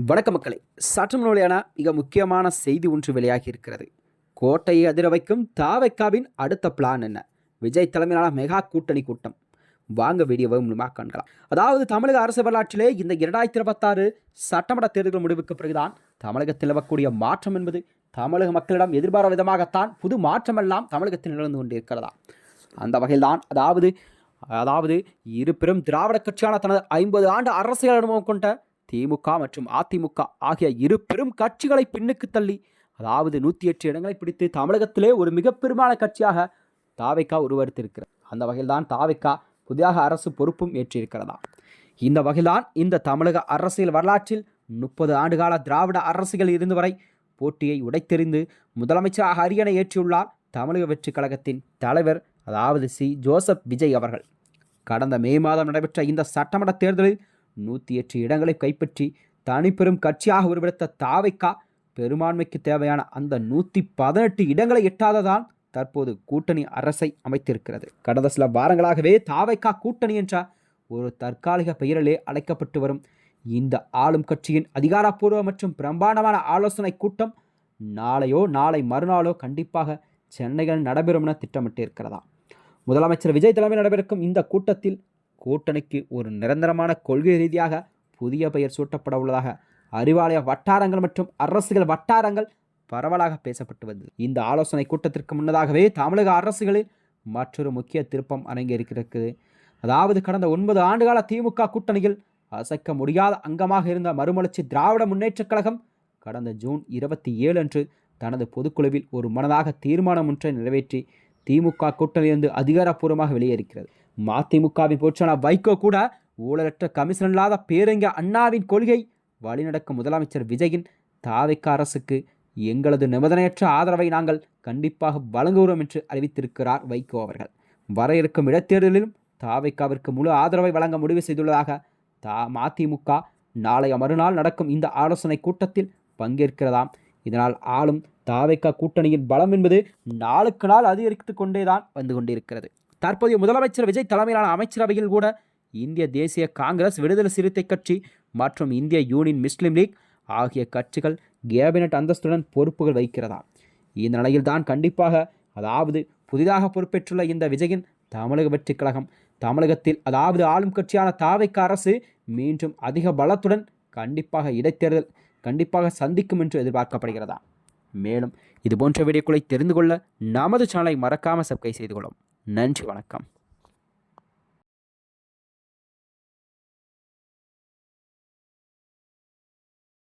வணக்க மக்களே, சற்று முன்னாடியான மிக முக்கியமான செய்தி ஒன்று வெளியாகி இருக்கிறது. கோட்டையை அதிர வைக்கும் தாவைக்காவின் அடுத்த பிளான் என்ன? விஜய் தலைமையிலான மெகா கூட்டணி கூட்டம். வாங்க வீடியோவை மூலமாக காண்கலாம். அதாவது தமிழக அரசு வரலாற்றிலே இந்த 2026 சட்டமன்ற தேர்தல் முடிவுக்கு பிறகுதான் தமிழகத்தில் நிலவக்கூடிய மாற்றம் என்பது தமிழக மக்களிடம் எதிர்பாராத விதமாகத்தான் புது மாற்றமெல்லாம் தமிழகத்தில் நிகழ்ந்து கொண்டிருக்கிறதா. அந்த வகையில்தான் அதாவது இரு பெரும் திராவிட கட்சியான தனது 50 ஆண்டு அரசியல் அனுபவம் கொண்ட திமுக மற்றும் அதிமுக ஆகிய இரு பெரும் கட்சிகளை பின்னுக்கு தள்ளி, அதாவது 108 இடங்களை பிடித்து தமிழகத்திலே ஒரு மிக பெருமான கட்சியாக தாவைக்கா உருவெடுத்திருக்கிறது. அந்த வகையில்தான் தாவைக்கா புதிதாக அரசு பொறுப்பும் ஏற்றிருக்கிறதா. இந்த வகையில்தான் இந்த தமிழக அரசியல் வரலாற்றில் 30 ஆண்டுகால திராவிட அரசுகள் இருந்து வரை போட்டியை உடைத்தெறிந்து முதலமைச்சராக அரியணை ஏற்றியுள்ளார் தமிழக வெற்றி கழகத்தின் தலைவர், அதாவது ஜோசப் விஜய் அவர்கள். கடந்த மே மாதம் நடைபெற்ற இந்த சட்டமன்ற தேர்தலில் 108 இடங்களை கைப்பற்றி தனிப்பெரும் கட்சியாக உருவெடுத்த தாவைக்கா பெரும்பான்மைக்கு தேவையான அந்த 118 இடங்களை எட்டாததான் தற்போது கூட்டணி அரசை அமைத்திருக்கிறது. கடந்த சில வாரங்களாகவே தாவைக்கா கூட்டணி என்ற ஒரு தற்காலிக பெயரிலே அழைக்கப்பட்டு வரும் இந்த ஆளும் கட்சியின் அதிகாரப்பூர்வ மற்றும் பிரம்மாண்டமான ஆலோசனை கூட்டம் நாளை மறுநாளோ கண்டிப்பாக சென்னையில் நடைபெறும் என திட்டமிட்டிருக்கிறதா. முதலமைச்சர் விஜய் தலைமையில் நடைபெறும் இந்த கூட்டத்தில் கூட்டணிக்கு ஒரு நிரந்தரமான கொள்கை ரீதியாக புதிய பெயர் சூட்டப்பட உள்ளதாக அறிவாலய வட்டாரங்கள் மற்றும் அரசுகள் வட்டாரங்கள் பரவலாக பேசப்பட்டு வந்தது. இந்த ஆலோசனை கூட்டத்திற்கு முன்னதாகவே தமிழக அரசுகளில் மற்றொரு முக்கிய திருப்பம் அரங்கேறியிருக்கிறது. அதாவது கடந்த 9 ஆண்டுகால திமுக கூட்டணியில் அசைக்க முடியாத அங்கமாக இருந்த மறுமலர்ச்சி திராவிட முன்னேற்றக் கழகம் கடந்த ஜூன் 27 அன்று தனது பொதுக்குழுவில் ஒரு மனதாக தீர்மானம் ஒன்றை நிறைவேற்றி திமுக கூட்டணியிலிருந்து அதிகாரப்பூர்வமாக வெளியேறுகிறது. மதிமுகவின் பொற்றான வைகோ கூட ஊழலற்ற கமிஷன் இல்லாத பேரறிஞர் அண்ணாவின் கொள்கை வழிநடக்கும் முதலமைச்சர் விஜயின் தாவைக்கா அரசுக்கு எங்களது நிபந்தனையற்ற ஆதரவை நாங்கள் கண்டிப்பாக வழங்குகிறோம் என்று அறிவித்திருக்கிறார் வைகோ அவர்கள். வர இருக்கும் இடைத்தேர்தலிலும் தாவைக்காவிற்கு முழு ஆதரவை வழங்க முடிவு செய்துள்ளதாக மதிமுக நாளைய மறுநாள் நடக்கும் இந்த ஆலோசனை கூட்டத்தில் பங்கேற்கிறதாம். இதனால் ஆளும் தாவைக்கா கூட்டணியின் பலம் என்பது நாளுக்கு நாள் அதிகரித்து கொண்டேதான் வந்து கொண்டிருக்கிறது. தற்போதைய முதலமைச்சர் விஜய் தலைமையிலான அமைச்சரவையில் கூட இந்திய தேசிய காங்கிரஸ், விடுதலை சிறுத்தை கட்சி மற்றும் இந்திய யூனியன் முஸ்லீம் லீக் ஆகிய கட்சிகள் கேபினட் அந்தஸ்துடன் பொறுப்புகள் வகிக்கிறதா. இந்த நிலையில்தான் கண்டிப்பாக புதிதாக பொறுப்பேற்றுள்ள இந்த விஜயின் தமிழக வெற்றி கழகம் தமிழகத்தில் ஆளும் கட்சியான தாவைக்கா அரசு மீண்டும் அதிக பலத்துடன் கண்டிப்பாக இடைத்தேர்தல் சந்திக்கும் என்று எதிர்பார்க்கப்படுகிறதா. மேலும் இதுபோன்ற வீடியோக்களை தெரிந்து கொள்ள நமது சேனலை மறக்காமல் சப்ஸ்கிரைப் செய்து கொள்ளும். நன்றி, வணக்கம்.